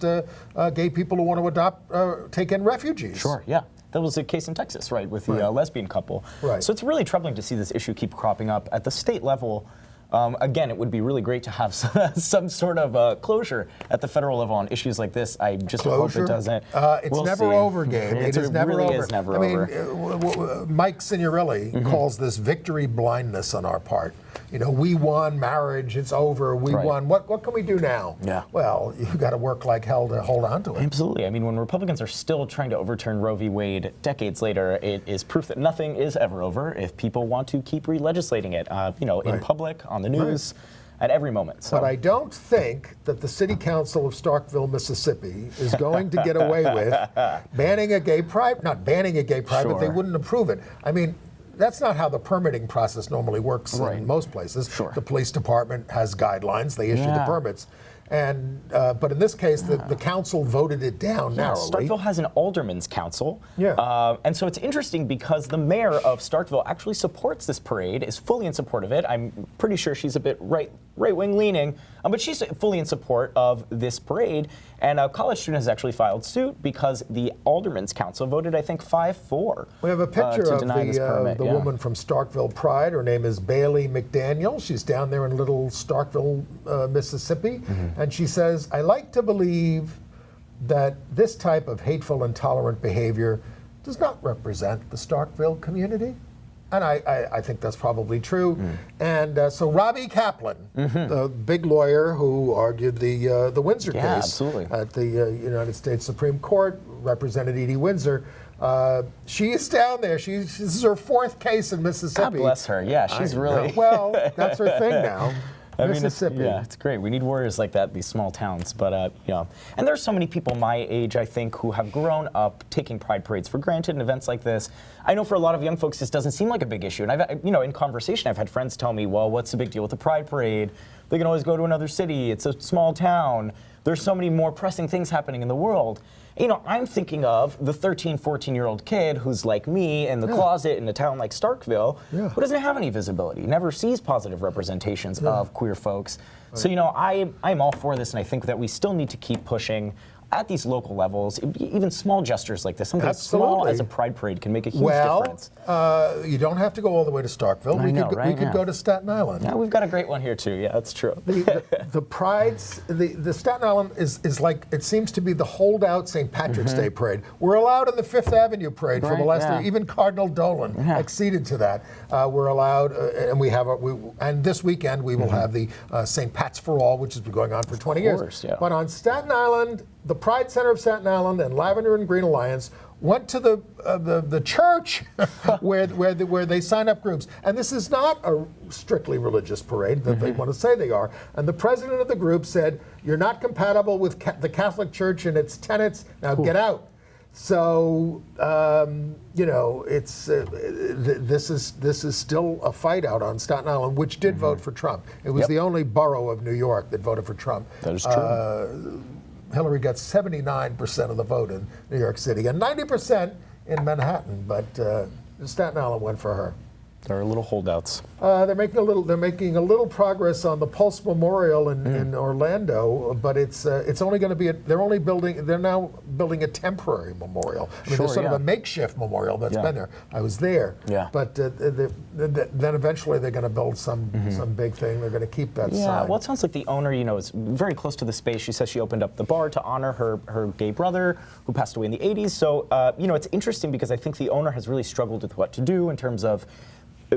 gay people who want to adopt, take in refugees. Sure, yeah. That was a case in Texas, right, with the lesbian couple. Right. So it's really troubling to see this issue keep cropping up at the state level. Again, it would be really great to have some sort of closure at the federal level on issues like this. I just hope it doesn't. It's We'll never see. over, Gabe. It is never really over. is never I mean, over. Mike Signorelli calls this victory blindness on our part. You know, we won marriage, it's over, we won. What can we do now? Yeah. Well, you've got to work like hell to hold on to it. Absolutely. I mean, when Republicans are still trying to overturn Roe v. Wade decades later, it is proof that nothing is ever over if people want to keep re-legislating it, in public, on the news, at every moment. So. But I don't think that the City Council of Starkville, Mississippi is going to get away with banning a gay pride, not banning a gay pride, but they wouldn't approve it. I mean, that's not how the permitting process normally works in most places. Sure. The police department has guidelines, they issue the permits. And but in this case, the council voted it down narrowly. Starkville has an alderman's council. Yeah. And so it's interesting because the mayor of Starkville actually supports this parade, is fully in support of it. I'm pretty sure she's a bit right-wing leaning, but she's fully in support of this parade. And a college student has actually filed suit because the alderman's council voted, I think, 5-4. We have a picture to of deny this permit, the woman from Starkville Pride. Her name is Bailey McDaniel. She's down there in little Starkville, Mississippi. And she says, I like to believe that this type of hateful, intolerant behavior does not represent the Starkville community. And I think that's probably true. And so Robbie Kaplan, the big lawyer who argued the Windsor case absolutely. at the United States Supreme Court, represented Edie Windsor. She is down there. This is her 4th case in Mississippi. God bless her. Yeah, she's really... Well, that's her thing now. Mississippi. It's great. We need warriors like that in these small towns. But, and there's so many people my age, I think, who have grown up taking pride parades for granted and events like this. I know for a lot of young folks, this doesn't seem like a big issue. And I've, in conversation, I've had friends tell me, well, what's the big deal with the pride parade? They can always go to another city. It's a small town. There's so many more pressing things happening in the world. I'm thinking of the 13, 14-year-old kid who's like me in the closet in a town like Starkville, who doesn't have any visibility, never sees positive representations of queer folks. So, I'm all for this, and I think that we still need to keep pushing at these local levels. Even small gestures like this, something as small as a pride parade can make a huge difference. You don't have to go all the way to Starkville. We could go to Staten Island. Yeah, we've got a great one here too. Yeah, that's true. The prides, the Staten Island is like, it seems to be the holdout St. Patrick's Day parade. We're allowed in the Fifth Avenue parade for the last year. Even Cardinal Dolan acceded to that. We're allowed, and and this weekend we will have the St. Pat's for All, which has been going on for 20 years. But on Staten Island, the Pride Center of Staten Island and Lavender and Green Alliance went to the church where they sign up groups. And this is not a strictly religious parade that they want to say they are. And the president of the group said, you're not compatible with the Catholic Church and its tenets, now get out. So, it's this is still a fight out on Staten Island, which did vote for Trump. It was the only borough of New York that voted for Trump. That is true. Hillary got 79% of the vote in New York City and 90% in Manhattan, but Staten Island went for her. There are little holdouts. They're making a little progress on the Pulse Memorial in Orlando, but it's only going to be they're now building a temporary memorial. I mean, there's sort of a makeshift memorial that's been there. I was there. Yeah. But then eventually they're going to build some big thing. They're going to keep that sign. Well, it sounds like the owner, is very close to the space. She says she opened up the bar to honor her gay brother who passed away in the 80s. So, it's interesting because I think the owner has really struggled with what to do in terms of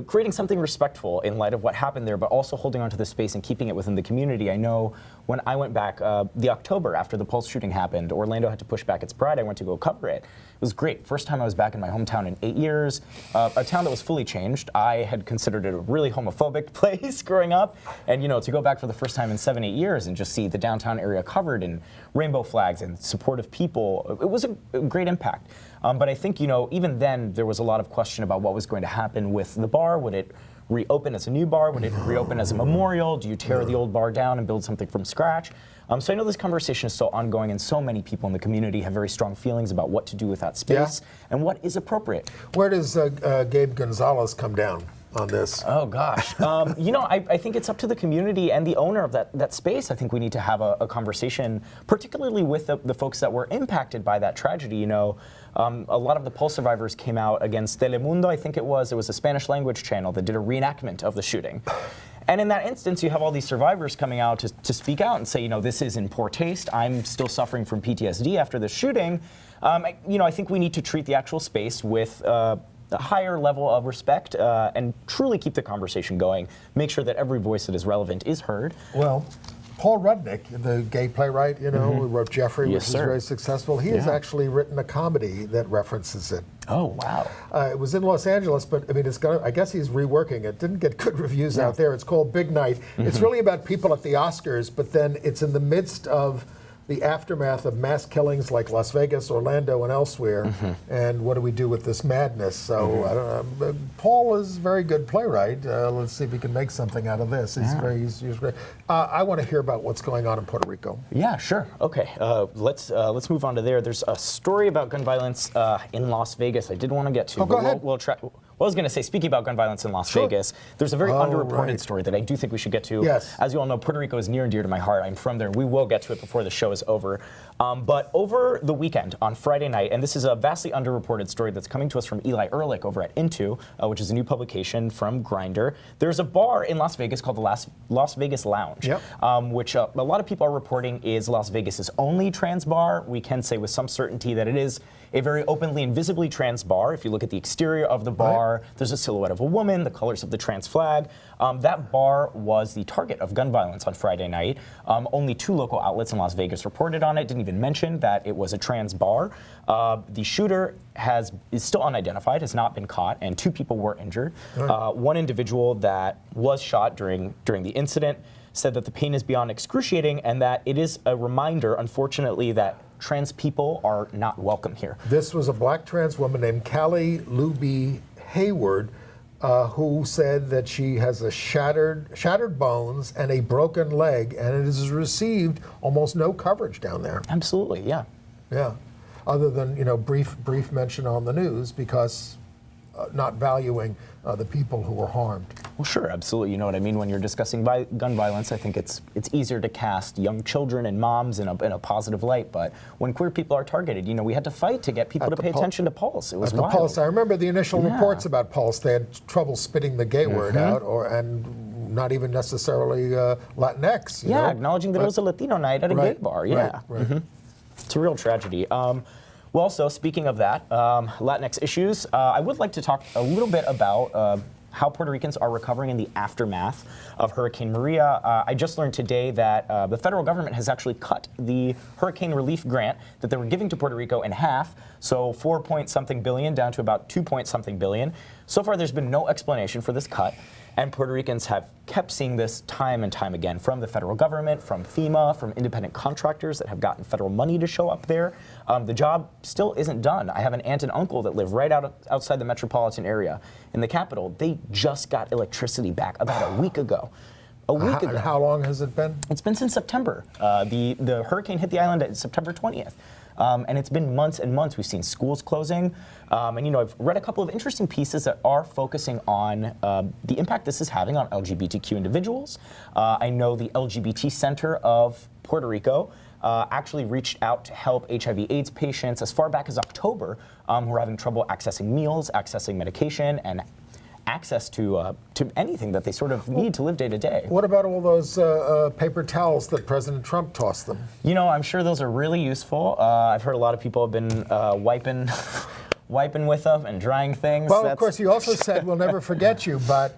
creating something respectful in light of what happened there, but also holding onto the space and keeping it within the community. I know when I went back the October after the Pulse shooting happened, Orlando had to push back its pride. I went to go cover it. It was great. First time I was back in my hometown in 8 years. A town that was fully changed. I had considered it a really homophobic place growing up. And, to go back for the first time in 7-8 years and just see the downtown area covered in rainbow flags and supportive people, it was a great impact. But I think, even then there was a lot of question about what was going to happen with the bar. Would it reopen as a new bar? Would it reopen as a memorial? Do you tear the old bar down and build something from scratch? So I know this conversation is still ongoing, and so many people in the community have very strong feelings about what to do with that space and what is appropriate. Where does Gabe González come down on this? Oh, gosh. I think it's up to the community and the owner of that space. I think we need to have a conversation, particularly with the folks that were impacted by that tragedy. A lot of the Pulse survivors came out against Telemundo, I think it was. It was a Spanish language channel that did a reenactment of the shooting. And in that instance, you have all these survivors coming out to speak out and say, this is in poor taste. I'm still suffering from PTSD after the shooting. I think we need to treat the actual space with a higher level of respect and truly keep the conversation going. Make sure that every voice that is relevant is heard. Well, Paul Rudnick, the gay playwright, who wrote Jeffrey, which was very successful, he has actually written a comedy that references it. Oh, wow. It was in Los Angeles, but I guess he's reworking it. Didn't get good reviews out there. It's called Big Night. It's really about people at the Oscars, but then it's in the midst of the aftermath of mass killings like Las Vegas, Orlando, and elsewhere. And what do we do with this madness? So I don't know. Paul is a very good playwright. Let's see if he can make something out of this. He's great. I want to hear about what's going on in Puerto Rico. Yeah, sure. Okay, let's move on to there. There's a story about gun violence in Las Vegas I did want to get to. Oh, go ahead. I was going to say, speaking about gun violence in Las Vegas, there's a very underreported story that I do think we should get to. Yes. As you all know, Puerto Rico is near and dear to my heart. I'm from there. We will get to it before the show is over. But over the weekend, on Friday night, and this is a vastly underreported story that's coming to us from Eli Ehrlich over at Into, which is a new publication from Grindr. There's a bar in Las Vegas called the Las Vegas Lounge, which a lot of people are reporting is Las Vegas's only trans bar. We can say with some certainty that it is a very openly and visibly trans bar. If you look at the exterior of the bar, there's a silhouette of a woman, the colors of the trans flag. That bar was the target of gun violence on Friday night. Only 2 local outlets in Las Vegas reported on it, didn't even mention that it was a trans bar. The shooter is still unidentified, has not been caught, and 2 people were injured. One individual that was shot during the incident said that the pain is beyond excruciating and that it is a reminder, unfortunately, that trans people are not welcome here. This was a black trans woman named Callie Luby Hayward, who said that she has a shattered bones and a broken leg, and it has received almost no coverage down there. Absolutely, yeah. Yeah, other than brief mention on the news because not valuing the people who were harmed. Well, sure, absolutely. You know what I mean? When you're discussing gun violence, I think it's easier to cast young children and moms in a positive light. But when queer people are targeted, we had to fight to get people to pay attention to Pulse. It was wild. Pulse, I remember the initial reports about Pulse. They had trouble spitting the gay word out, and not even necessarily Latinx. You know? Acknowledging that it was a Latino night at a gay bar. Yeah, right. It's a real tragedy. Well, so speaking of that, Latinx issues, I would like to talk a little bit about how Puerto Ricans are recovering in the aftermath of Hurricane Maria. I just learned today that the federal government has actually cut the hurricane relief grant that they were giving to Puerto Rico in half, so 4-point-something billion down to about 2-point-something billion. So far, there's been no explanation for this cut. And Puerto Ricans have kept seeing this time and time again from the federal government, from FEMA, from independent contractors that have gotten federal money to show up there. The job still isn't done. I have an aunt and uncle that live right outside the metropolitan area in the capital. They just got electricity back about a week ago. And how long has it been? It's been since September. The hurricane hit the island at September 20th. And it's been months and months. We've seen schools closing. And I've read a couple of interesting pieces that are focusing on the impact this is having on LGBTQ individuals. I know the LGBT Center of Puerto Rico actually reached out to help HIV/AIDS patients as far back as October who are having trouble accessing meals, accessing medication, and access to anything that they sort of need to live day to day. What about all those paper towels that President Trump tossed them? I'm sure those are really useful. I've heard a lot of people have been wiping with them and drying things. Well, of course, he also said, we'll never forget you, but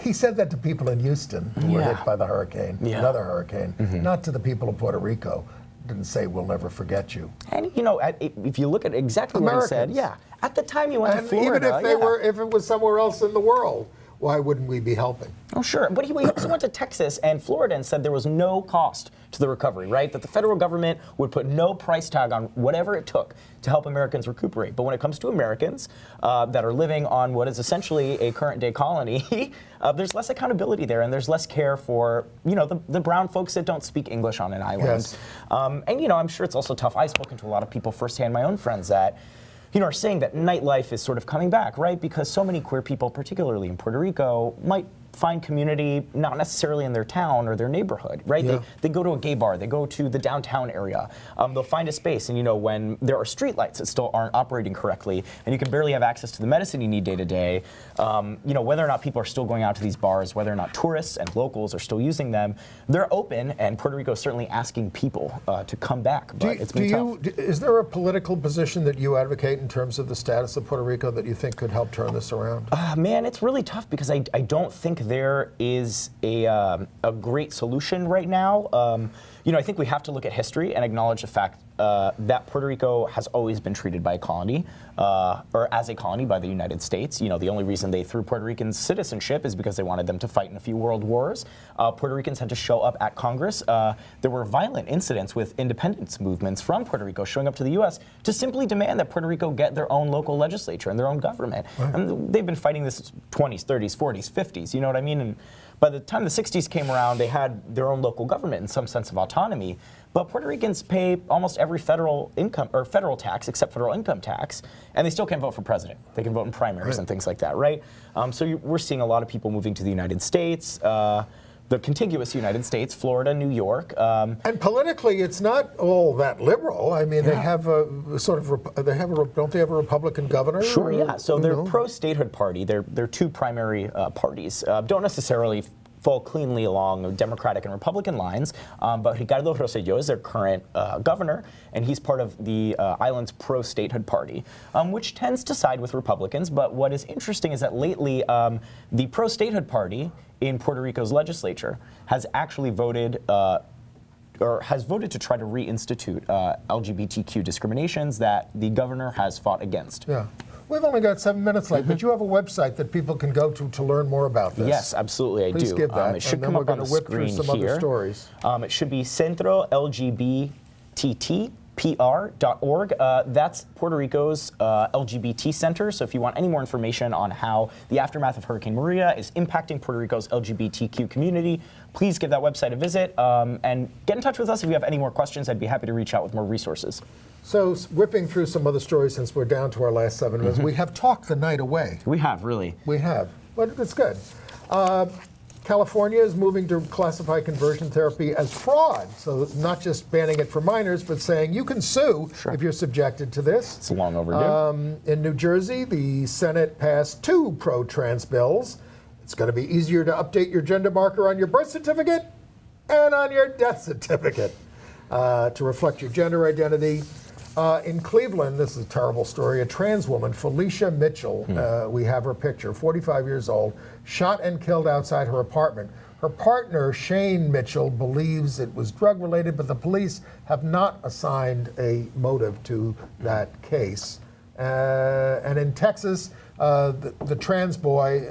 he said that to people in Houston who were hit by the hurricane, another hurricane, not to the people of Puerto Rico. Didn't say we'll never forget you. And if you look at exactly what he said, at the time you went to Florida, even if it was somewhere else in the world, why wouldn't we be helping? Oh, sure. But he also went to Texas and Florida and said there was no cost to the recovery, right? That the federal government would put no price tag on whatever it took to help Americans recuperate. But when it comes to Americans that are living on what is essentially a current day colony, there's less accountability there and there's less care for, the brown folks that don't speak English on an island. Yes. And, I'm sure it's also tough. I've spoken to a lot of people firsthand, my own friends that, are saying that nightlife is sort of coming back, right? Because so many queer people, particularly in Puerto Rico, might find community not necessarily in their town or their neighborhood, right? Yeah. They go to a gay bar, they go to the downtown area, they'll find a space, and when there are streetlights that still aren't operating correctly, and you can barely have access to the medicine you need day to day, whether or not people are still going out to these bars, whether or not tourists and locals are still using them, they're open, and Puerto Rico is certainly asking people to come back, but it's been tough. Is there a political position that you advocate in terms of the status of Puerto Rico that you think could help turn this around? Man, it's really tough because I don't think there is a great solution right now. I think we have to look at history and acknowledge the fact that Puerto Rico has always been treated by a colony, or as a colony by the United States. The only reason they threw Puerto Ricans citizenship is because they wanted them to fight in a few world wars. Puerto Ricans had to show up at Congress. There were violent incidents with independence movements from Puerto Rico showing up to the U.S. to simply demand that Puerto Rico get their own local legislature and their own government. Right. And they've been fighting this 20s, 30s, 40s, 50s, you know what I mean? And by the time the 60s came around, they had their own local government and some sense of autonomy. But Puerto Ricans pay almost every federal income or federal tax except federal income tax, and they still can't vote for president. They can vote in primaries and things like that, right? So we're seeing a lot of people moving to the United States, the contiguous United States, Florida, New York. And politically, it's not all that liberal. I mean, they have a don't they have a Republican governor? Sure, yeah. So they're pro-statehood party. They're two primary parties. Don't necessarily fall cleanly along Democratic and Republican lines, but Ricardo Rosselló is their current governor, and he's part of the island's pro-statehood party, which tends to side with Republicans. But what is interesting is that lately, the pro-statehood party in Puerto Rico's legislature has actually voted to try to reinstitute LGBTQ discriminations that the governor has fought against. Yeah. We've only got 7 minutes left, but you have a website that people can go to learn more about this. Yes, absolutely, I do. Please give that, it should and then come we're up on going to the whip through screen some here. other stories. It should be Centro LGBTPR.org. That's Puerto Rico's LGBT center. So if you want any more information on how the aftermath of Hurricane Maria is impacting Puerto Rico's LGBTQ community, please give that website a visit and get in touch with us if you have any more questions. I'd be happy to reach out with more resources. So whipping through some other stories since we're down to our last 7 minutes, we have talked the night away. We have, really. We have, but it's good. California is moving to classify conversion therapy as fraud. So not just banning it for minors, but saying you can sue if you're subjected to this. It's long overdue. In New Jersey, the Senate passed 2 pro-trans bills. It's going to be easier to update your gender marker on your birth certificate and on your death certificate to reflect your gender identity. In Cleveland, this is a terrible story, a trans woman, Felicia Mitchell, we have her picture, 45 years old, shot and killed outside her apartment. Her partner, Shane Mitchell, believes it was drug-related, but the police have not assigned a motive to that case. And in Texas, the trans boy,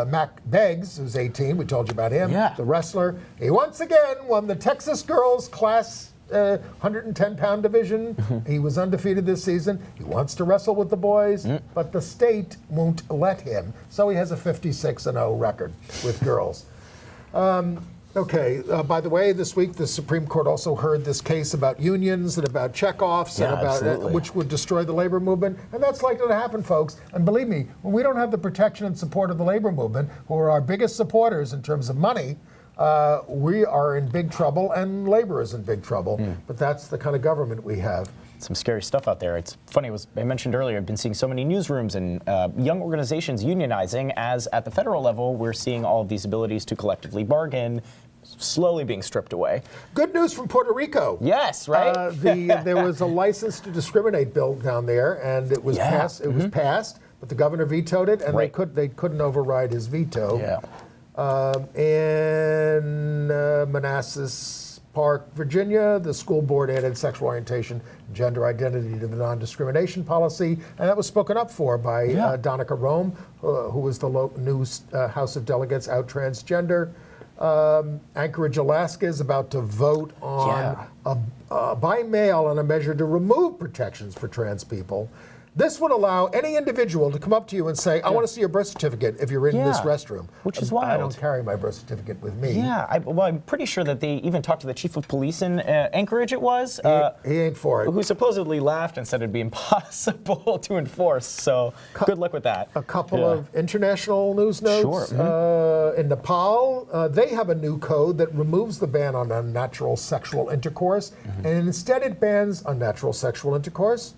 Mac Beggs, who's 18, we told you about him, the wrestler, he once again won the Texas Girls Class 110-pound division. He was undefeated this season. He wants to wrestle with the boys, but the state won't let him. So he has a 56-0 record with girls. By the way, this week the Supreme Court also heard this case about unions and about checkoffs and about which would destroy the labor movement, and that's likely to happen, folks. And believe me, when we don't have the protection and support of the labor movement, who are our biggest supporters in terms of money, we are in big trouble, and labor is in big trouble. But that's the kind of government we have. Some scary stuff out there. It's funny, I mentioned earlier, I've been seeing so many newsrooms and young organizations unionizing, as at the federal level, we're seeing all of these abilities to collectively bargain slowly being stripped away. Good news from Puerto Rico. Yes, right? There was a license to discriminate bill down there, and it was passed. It was passed, but the governor vetoed it, and they couldn't override his veto. In Manassas Park, Virginia, the school board added sexual orientation and gender identity to the non-discrimination policy, and that was spoken up for by Donica Rome, who was the new House of Delegates out transgender. Anchorage, Alaska is about to vote on by mail on a measure to remove protections for trans people. This would allow any individual to come up to you and say, I want to see your birth certificate if you're in this restroom. Which is wild. I don't carry my birth certificate with me. Yeah, well, I'm pretty sure that they even talked to the chief of police in Anchorage, it was. He ain't for it. Who supposedly laughed and said it'd be impossible to enforce. So good luck with that. A couple of international news notes. Sure. In Nepal, they have a new code that removes the ban on unnatural sexual intercourse, and instead it bans unnatural sexual intercourse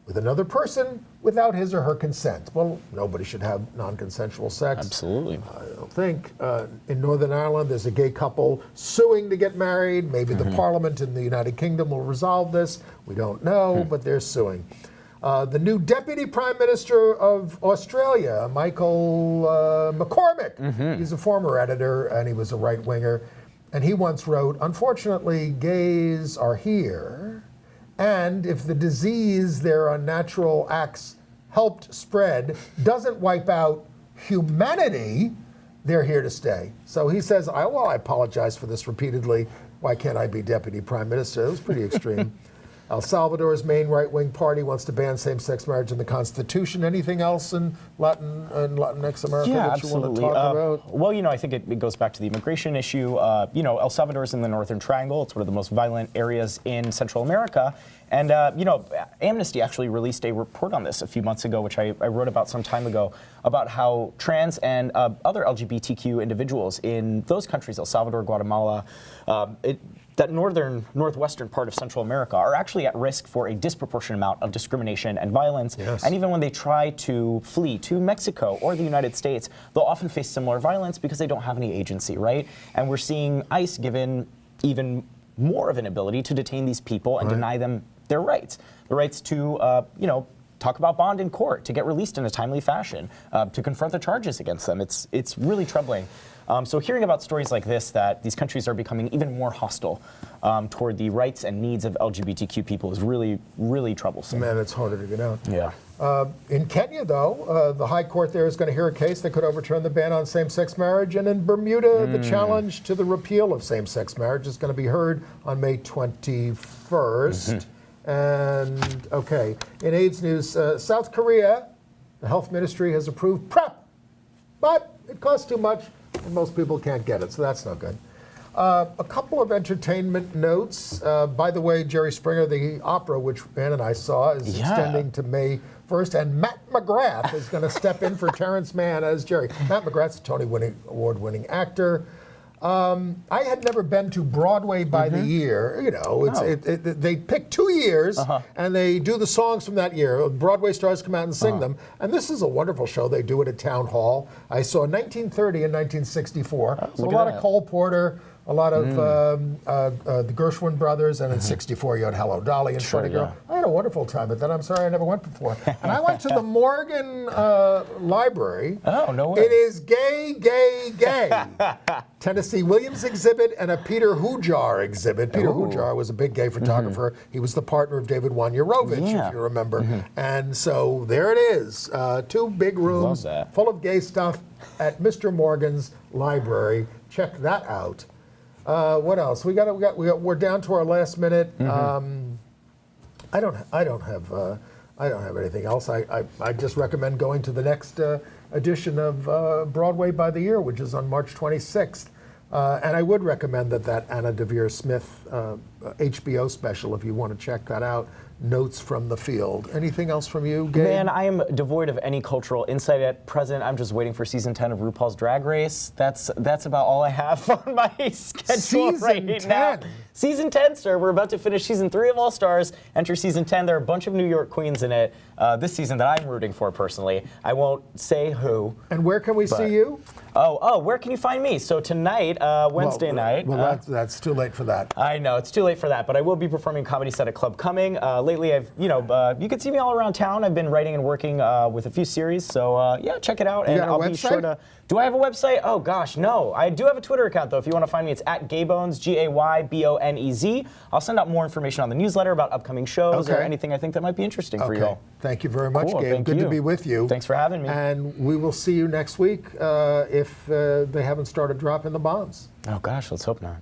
with another person without his or her consent. Well, nobody should have non-consensual sex. Absolutely. I don't think. In Northern Ireland, there's a gay couple suing to get married. Maybe the Parliament in the United Kingdom will resolve this. We don't know, but they're suing. The new Deputy Prime Minister of Australia, Michael McCormick, he's a former editor and he was a right-winger, and he once wrote, unfortunately, gays are here, and if the disease their unnatural acts helped spread doesn't wipe out humanity, they're here to stay. So he says, I apologize for this repeatedly. Why can't I be Deputy Prime Minister? It was pretty extreme. El Salvador's main right-wing party wants to ban same-sex marriage in the Constitution. Anything else in Latinx America that you want to talk about? Well, I think it goes back to the immigration issue. El Salvador's in the Northern Triangle. It's one of the most violent areas in Central America. And, Amnesty actually released a report on this a few months ago, which I wrote about some time ago, about how trans and other LGBTQ individuals in those countries, El Salvador, Guatemala, that northwestern part of Central America, are actually at risk for a disproportionate amount of discrimination and violence. Yes. And even when they try to flee to Mexico or the United States, they'll often face similar violence because they don't have any agency, right? And we're seeing ICE given even more of an ability to detain these people and deny them their rights. The rights to, talk about bond in court, to get released in a timely fashion, to confront the charges against them. It's really troubling. So hearing about stories like this, that these countries are becoming even more hostile toward the rights and needs of LGBTQ people, is really, really troublesome. Man, it's harder to get out. Yeah. In Kenya, though, the High Court there is going to hear a case that could overturn the ban on same-sex marriage. And in Bermuda, the challenge to the repeal of same-sex marriage is going to be heard on May 21st. And, okay, in AIDS news, South Korea, the health ministry has approved PrEP, but it costs too much and most people can't get it, so that's not good. A couple of entertainment notes. By the way, Jerry Springer, the opera, which Ann and I saw, is extending to May 1st, and Matt McGrath is going to step in for Terrence Mann as Jerry. Matt McGrath's a Tony Award-winning actor. I had never been to Broadway by the year. They pick 2 years and they do the songs from that year. Broadway stars come out and sing them. And this is a wonderful show. They do it at Town Hall. I saw 1930 and 1964. So a lot of Cole Porter, a lot of the Gershwin brothers, and in '64 you had Hello Dolly and Funny Girl. I had a wonderful time at that. I'm sorry I never went before. And I went to the Morgan Library. Oh, no way. It is gay, gay, gay. Tennessee Williams exhibit and a Peter Hujar exhibit. Peter Hujar was a big gay photographer. He was the partner of David Wojnarowicz, if you remember. And so there it is. 2 big rooms full of gay stuff at Mr. Morgan's library. Check that out. What else? We're down to our last minute. I don't have anything else. I just recommend going to the next edition of Broadway by the Year, which is on March 26th. And I would recommend that Anna Devere Smith HBO special, if you want to check that out. Notes from the Field. Anything else from you, Gabe? Man, I am devoid of any cultural insight at present. I'm just waiting for season 10 of RuPaul's Drag Race. That's about all I have on my schedule right now. Season 10, sir. We're about to finish season 3 of All Stars. Enter season 10. There are a bunch of New York queens in it this season that I'm rooting for personally. I won't say who. And where can we see you? Where can you find me? So tonight, Wednesday night. Well, that's too late for that. I know, it's too late for that, but I will be performing comedy set at Club Cumming. Lately, I've, you can see me all around town. I've been writing and working with a few series, so check it out. You got a website? Be sure to. Do I have a website? Oh gosh, no. I do have a Twitter account though. If you want to find me, it's at Gaybones, Gaybonez. I'll send out more information on the newsletter about upcoming shows or anything I think that might be interesting for you all. Thank you very much, Cool, Gabe. Good to be with you. Thanks for having me. And we will see you next week if they haven't started dropping the bombs. Oh gosh, let's hope not.